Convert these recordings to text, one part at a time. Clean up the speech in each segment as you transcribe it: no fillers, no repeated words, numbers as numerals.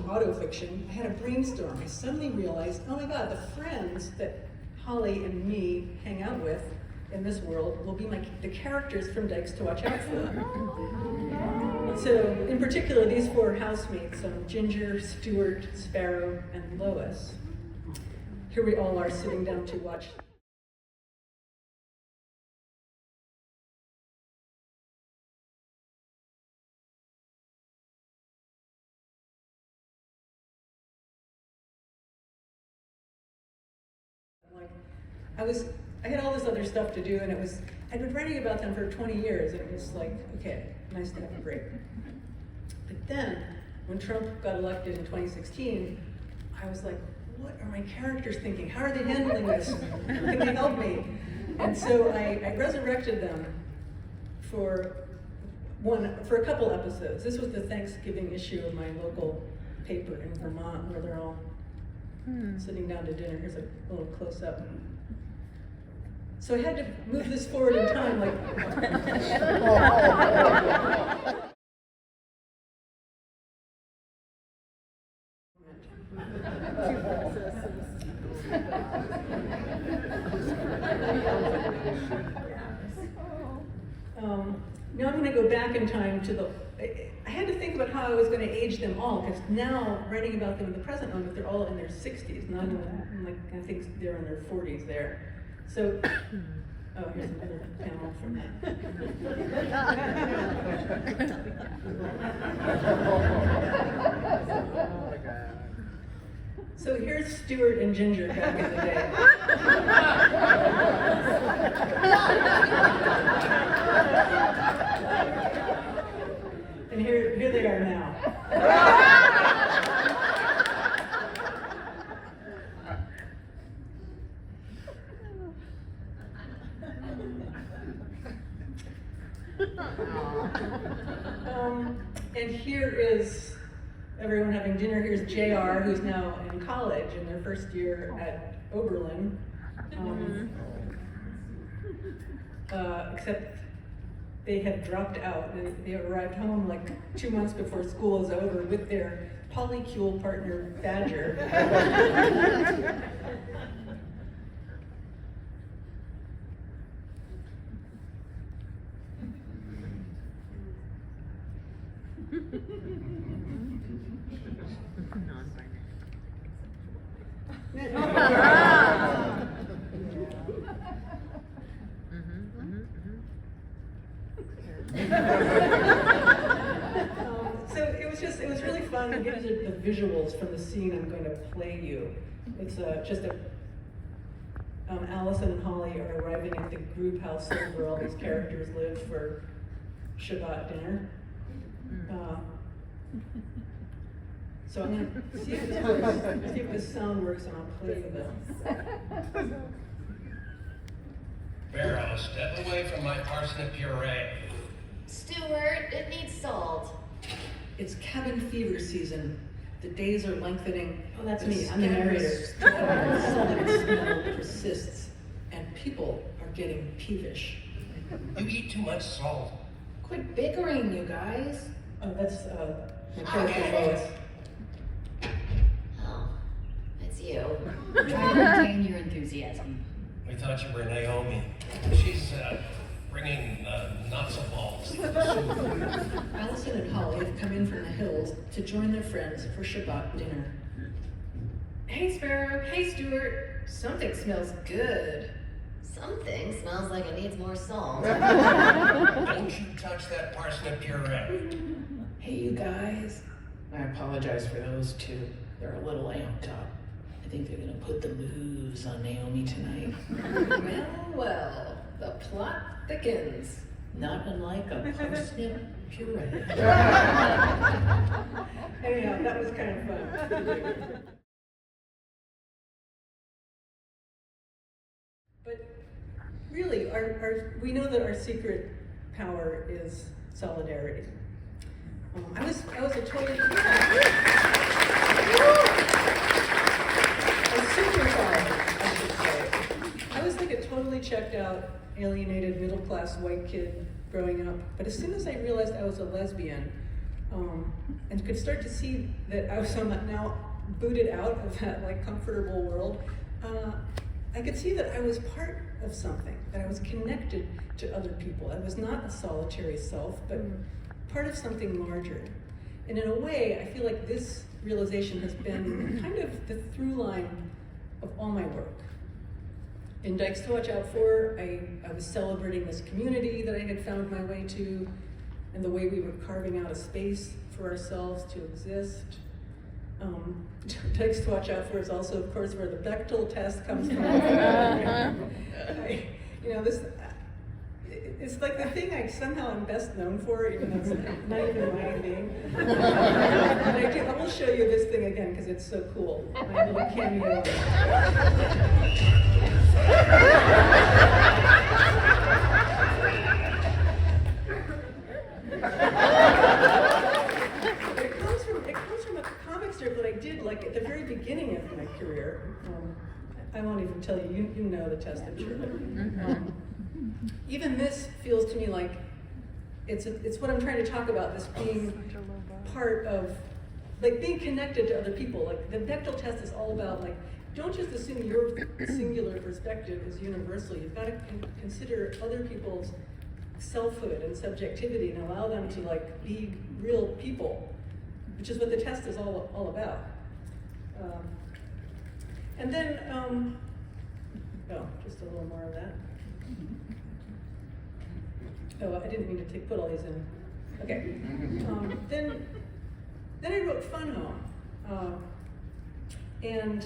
autofiction, I had a brainstorm. I suddenly realized, oh my God, the friends that Holly and me hang out with in this world will be the characters from Dykes to Watch Out For. So, in particular, these four housemates, Ginger, Stuart, Sparrow, and Lois. Here we all are sitting down to watch. I had all this other stuff to do, and I'd been writing about them for 20 years, and it was like, okay, nice to have a break. But then, when Trump got elected in 2016, I was like, what are my characters thinking? How are they handling this? Can they help me? And so I resurrected them for a couple episodes. This was the Thanksgiving issue of my local paper in Vermont, where they're all sitting down to dinner. Here's a little close-up. So I had to move this forward in time, like. Now I'm going to go back in time to I had to think about how I was going to age them all, because now, writing about them in the present moment, they're all in their 60s, none of them, I think they're in their 40s there. So, oh, here's another panel from that. So here's Stuart and Ginger back in the day. And here they are now. And here is everyone having dinner. Here's JR, who's now in college in their first year at Oberlin. Except they have dropped out. They arrived home like 2 months before school is over with their polycule partner, Badger. So it was really fun. These are the visuals from the scene I'm going to play you. It's Alison and Holly are arriving at the group house where all these characters live for Shabbat dinner. So I'm going to see if this works, see if this sound works, and I'll play you this. Barrow, step away from my parsnip puree. Stuart, it needs salt. It's cabin fever season. The days are lengthening. Oh, that's me. I'm the narrator. The sullen smell persists, and people are getting peevish. You eat too much salt. Quit bickering, you guys. Oh, that's my character Lois. Oh, it's you. Try to maintain your enthusiasm. We thought you were Naomi. She's bringing nuts and balls. Alison and Holly have come in from the hills to join their friends for Shabbat dinner. Hey, Sparrow. Hey, Stuart. Something smells good. Something smells like it needs more salt. Don't you touch that parsnip puree. Hey, you guys. I apologize for those two. They're a little amped up. I think they're gonna put the moves on Naomi tonight. Well, the plot thickens. Not unlike a parsnip puree. Anyhow, that was kind of fun. But really, we know that our secret power is solidarity. I was a totally I was like a totally checked out, alienated, middle-class white kid growing up. But as soon as I realized I was a lesbian, and could start to see that I was now booted out of that like comfortable world, I could see that I was part of something, that I was connected to other people. I was not a solitary self, but part of something larger. And in a way, I feel like this realization has been kind of the through line of all my work. In Dykes to Watch Out For, I was celebrating this community that I had found my way to, and the way we were carving out a space for ourselves to exist. Dykes to Watch Out For is also, of course, where the Bechdel test comes from. It's like the thing I somehow am best known for, even though it's not even my thing. I will show you this thing again because it's so cool. My little cameo. It comes from a comic strip that I did like at the very beginning of my career. I won't even tell you. You know the test, I'm sure. Even this feels to me like it's what I'm trying to talk about, this being part of, like being connected to other people. Like the Bechdel test is all about like, don't just assume your singular perspective is universal. You've got to consider other people's selfhood and subjectivity and allow them to like be real people, which is what the test is all about. And then, just a little more of that. Oh, I didn't mean to put all these in. Okay. Then I wrote Fun Home. And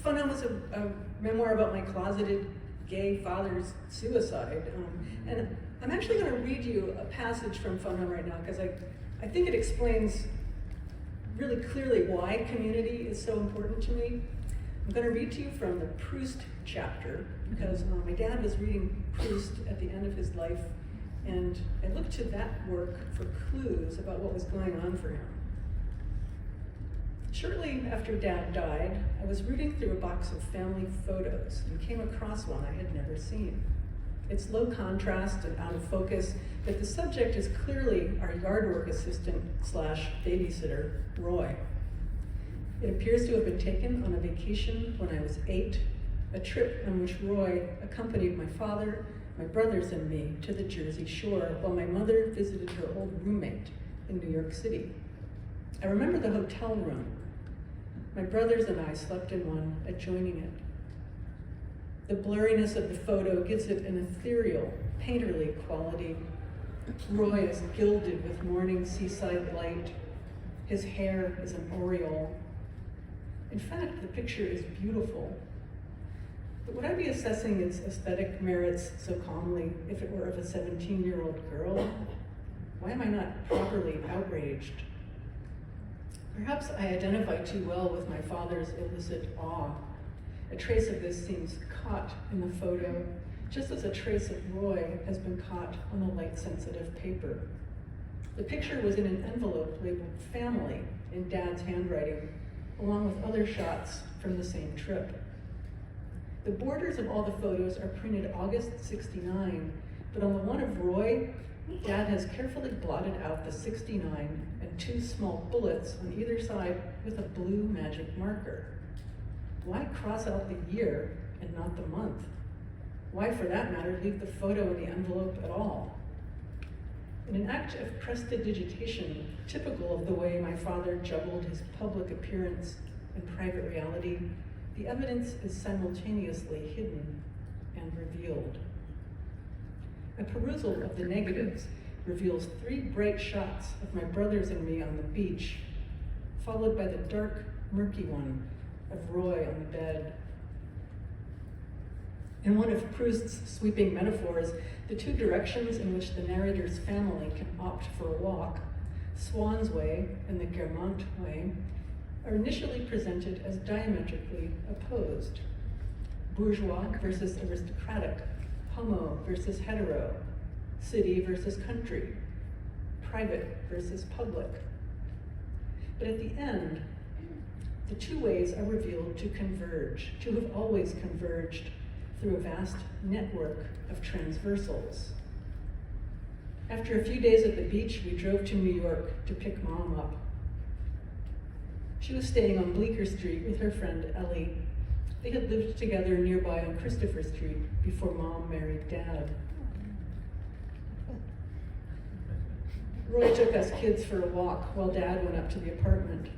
Fun Home was a memoir about my closeted gay father's suicide. And I'm actually going to read you a passage from Fun Home right now because I think it explains really clearly why community is so important to me. I'm going to read to you from the Proust chapter because my dad was reading Proust at the end of his life, and I looked to that work for clues about what was going on for him. Shortly after Dad died, I was rooting through a box of family photos and came across one I had never seen. It's low contrast and out of focus, but the subject is clearly our yard work assistant / babysitter, Roy. It appears to have been taken on a vacation when I was 8, a trip on which Roy accompanied my father, my brothers, and me to the Jersey Shore while my mother visited her old roommate in New York City. I remember the hotel room. My brothers and I slept in one adjoining it. The blurriness of the photo gives it an ethereal, painterly quality. Roy is gilded with morning seaside light. His hair is an aureole. In fact, the picture is beautiful. But would I be assessing its aesthetic merits so calmly if it were of a 17-year-old girl? Why am I not properly outraged? Perhaps I identify too well with my father's illicit awe. A trace of this seems caught in the photo, just as a trace of Roy has been caught on the light-sensitive paper. The picture was in an envelope labeled family in Dad's handwriting, along with other shots from the same trip. The borders of all the photos are printed August '69, but on the one of Roy, Dad has carefully blotted out the 69 and 2 small bullets on either side with a blue magic marker. Why cross out the year and not the month? Why, for that matter, leave the photo in the envelope at all? In an act of prestidigitation, typical of the way my father juggled his public appearance and private reality, the evidence is simultaneously hidden and revealed. A perusal of the negatives reveals 3 bright shots of my brothers and me on the beach, followed by the dark, murky one of Roy on the bed. In one of Proust's sweeping metaphors, the 2 directions in which the narrator's family can opt for a walk, Swan's Way and the Guermantes Way, are initially presented as diametrically opposed. Bourgeois versus aristocratic, homo versus hetero, city versus country, private versus public. But at the end, the 2 ways are revealed to converge, to have always converged through a vast network of transversals. After a few days at the beach, we drove to New York to pick Mom up. She was staying on Bleecker Street with her friend Ellie. They had lived together nearby on Christopher Street before Mom married Dad. Roy took us kids for a walk while Dad went up to the apartment.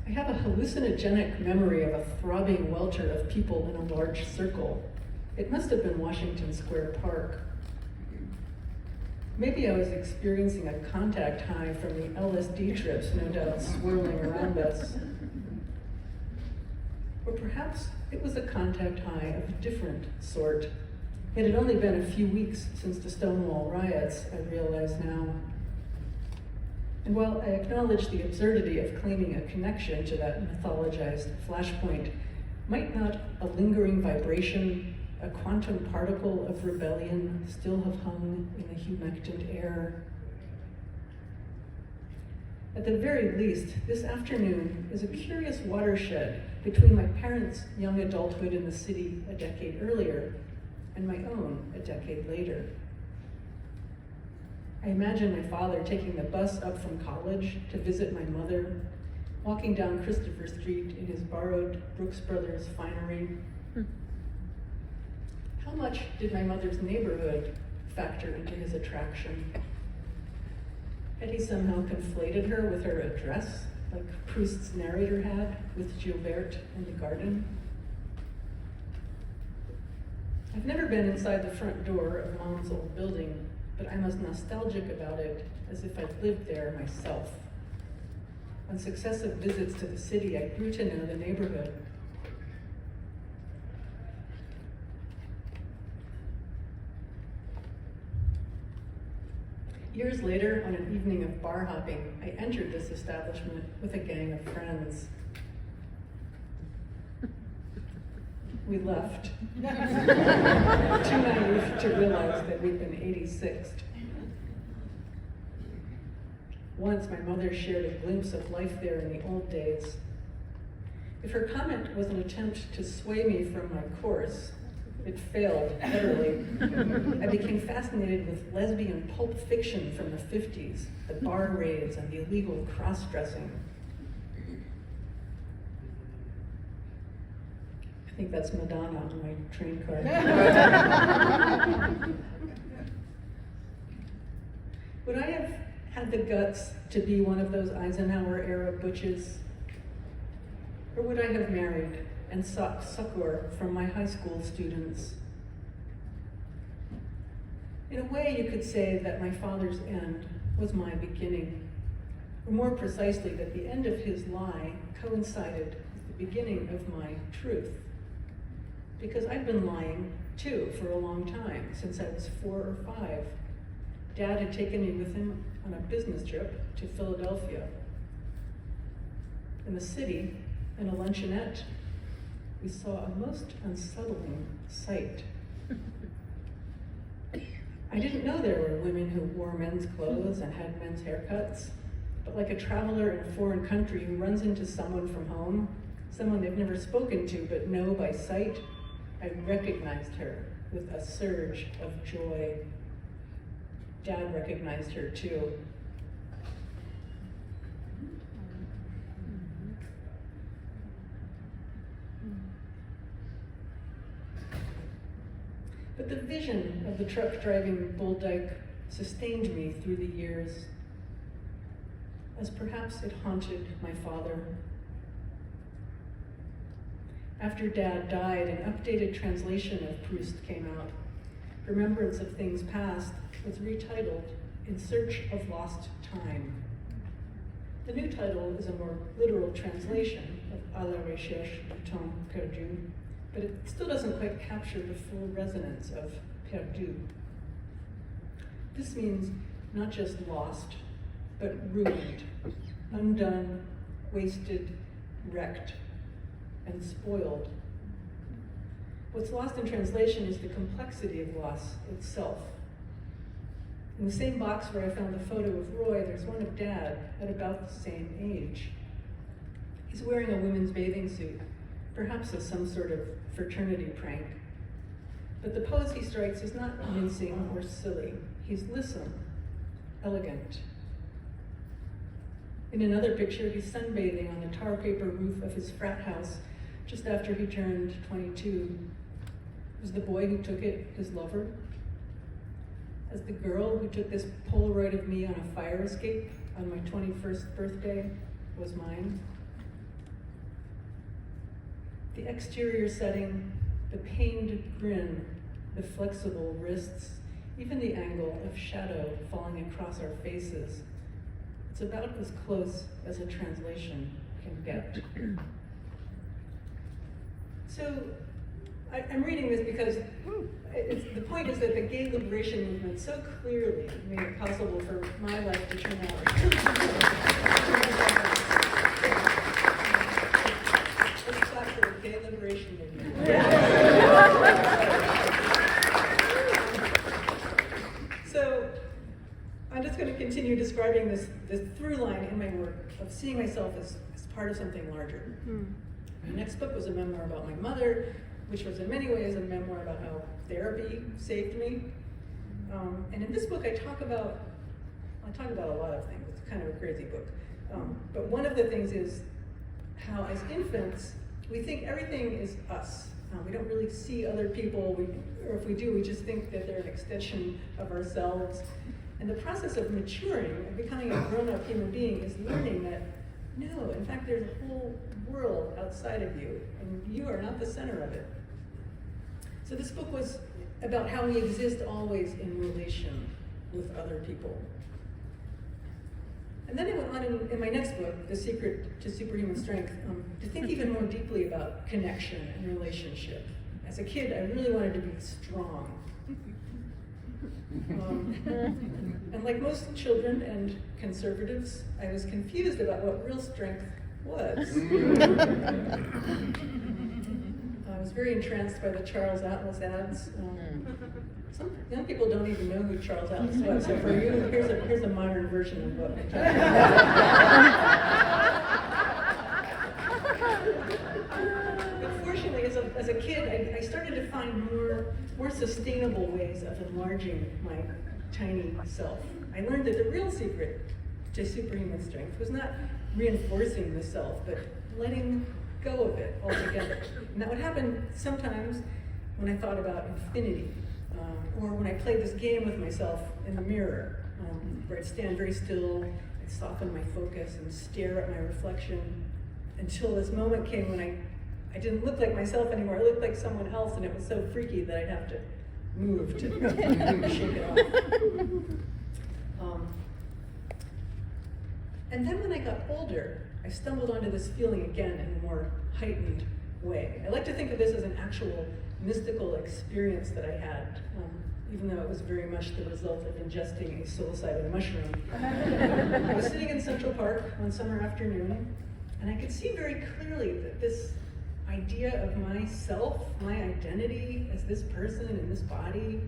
I have a hallucinogenic memory of a throbbing welter of people in a large circle. It must have been Washington Square Park. Maybe I was experiencing a contact high from the LSD trips, no doubt swirling around us. Or perhaps it was a contact high of a different sort. It had only been a few weeks since the Stonewall riots, I realize now. And while I acknowledge the absurdity of claiming a connection to that mythologized flashpoint, might not a lingering vibration, a quantum particle of rebellion, still have hung in the humectant air? At the very least, this afternoon is a curious watershed between my parents' young adulthood in the city a decade earlier and my own a decade later. I imagine my father taking the bus up from college to visit my mother, walking down Christopher Street in his borrowed Brooks Brothers finery. How much did my mother's neighborhood factor into his attraction? Had he somehow conflated her with her address, like Proust's narrator had with Gilberte and the garden? I've never been inside the front door of Mom's old building, but I'm as nostalgic about it as if I'd lived there myself. On successive visits to the city, I grew to know the neighborhood. Years later, on an evening of bar hopping, I entered this establishment with a gang of friends. We left, too naive to realize that we'd been 86ed. Once my mother shared a glimpse of life there in the old days. If her comment was an attempt to sway me from my course, it failed utterly. I became fascinated with lesbian pulp fiction from the 50s, the bar raids and the illegal cross-dressing. I think that's Madonna on my train card. Would I have had the guts to be one of those Eisenhower-era butches? Or would I have married and sought succor from my high school students? In a way, you could say that my father's end was my beginning, or more precisely, that the end of his lie coincided with the beginning of my truth. Because I've been lying, too, for a long time, since I was 4 or 5. Dad had taken me with him on a business trip to Philadelphia. In the city, in a luncheonette, we saw a most unsettling sight. I didn't know there were women who wore men's clothes and had men's haircuts, but like a traveler in a foreign country who runs into someone from home, someone they've never spoken to but know by sight, I recognized her with a surge of joy. Dad recognized her too. But the vision of the truck driving bull dyke sustained me through the years, as perhaps it haunted my father. After Dad died, an updated translation of Proust came out. Remembrance of Things Past was retitled In Search of Lost Time. The new title is a more literal translation of À la recherche du temps perdu, but it still doesn't quite capture the full resonance of perdu. This means not just lost, but ruined, undone, wasted, wrecked, and spoiled. What's lost in translation is the complexity of loss itself. In the same box where I found the photo of Roy, there's one of Dad at about the same age. He's wearing a women's bathing suit, perhaps as some sort of fraternity prank. But the pose he strikes is not mincing or silly. He's lissom, elegant. In another picture, he's sunbathing on the tar paper roof of his frat house just after he turned 22. Was the boy who took it his lover? As the girl who took this Polaroid of me on a fire escape on my 21st birthday was mine? The exterior setting, the pained grin, the flexible wrists, even the angle of shadow falling across our faces. It's about as close as a translation can get. So I'm reading this because the point is that the gay liberation movement so clearly made it possible for my life to turn out. Let's clap for the gay liberation movement. So I'm just going to continue describing this through line in my work of seeing myself as part of something larger. My next book was a memoir about my mother, which was in many ways a memoir about how therapy saved me. And in this book, I talk about a lot of things. It's kind of a crazy book. But one of the things is how as infants, we think everything is us. We don't really see other people, or if we do, we just think that they're an extension of ourselves. And the process of maturing and becoming a grown-up human being is learning that, no, in fact, there's a whole world outside of you, and you are not the center of it. So this book was about how we exist always in relation with other people. And then I went on in my next book, The Secret to Superhuman Strength, to think even more deeply about connection and relationship. As a kid, I really wanted to be strong. And like most children and conservatives, I was confused about what real strength was. I was very entranced by the Charles Atlas ads. Some young people don't even know who Charles Atlas was, so for you, here's a modern version of what we're talking about. But fortunately, as a kid, I started to find more sustainable ways of enlarging my tiny self. I learned that the real secret to superhuman strength was not reinforcing the self, but letting go of it altogether. And that would happen sometimes when I thought about infinity, or when I played this game with myself in the mirror, where I'd stand very still, I'd soften my focus and stare at my reflection until this moment came when I didn't look like myself anymore. I looked like someone else, and it was so freaky that I'd have to move to shake it off. And then when I got older, I stumbled onto this feeling again in a more heightened way. I like to think of this as an actual mystical experience that I had, even though it was very much the result of ingesting a psilocybin mushroom. I was sitting in Central Park one summer afternoon, and I could see very clearly that this idea of myself, my identity as this person in this body,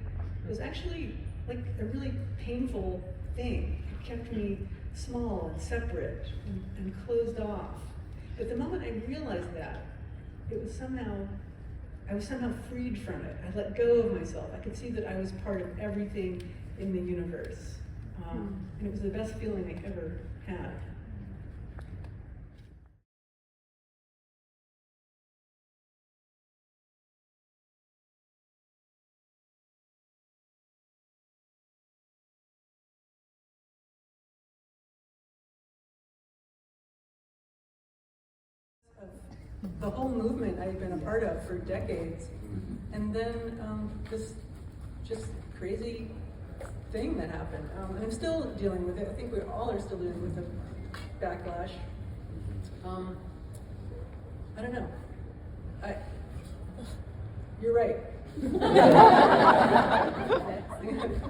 was actually like a really painful thing. It kept me small and separate and closed off. But the moment I realized that, I was somehow freed from it. I let go of myself. I could see that I was part of everything in the universe. And it was the best feeling I ever had. The whole movement I've been a part of for decades, and then this just crazy thing that happened, and I'm still dealing with it. I think we all are still dealing with the backlash. I don't know. You're right. I'm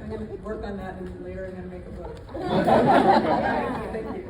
going to work on that, and later I'm going to make a book. Thank you.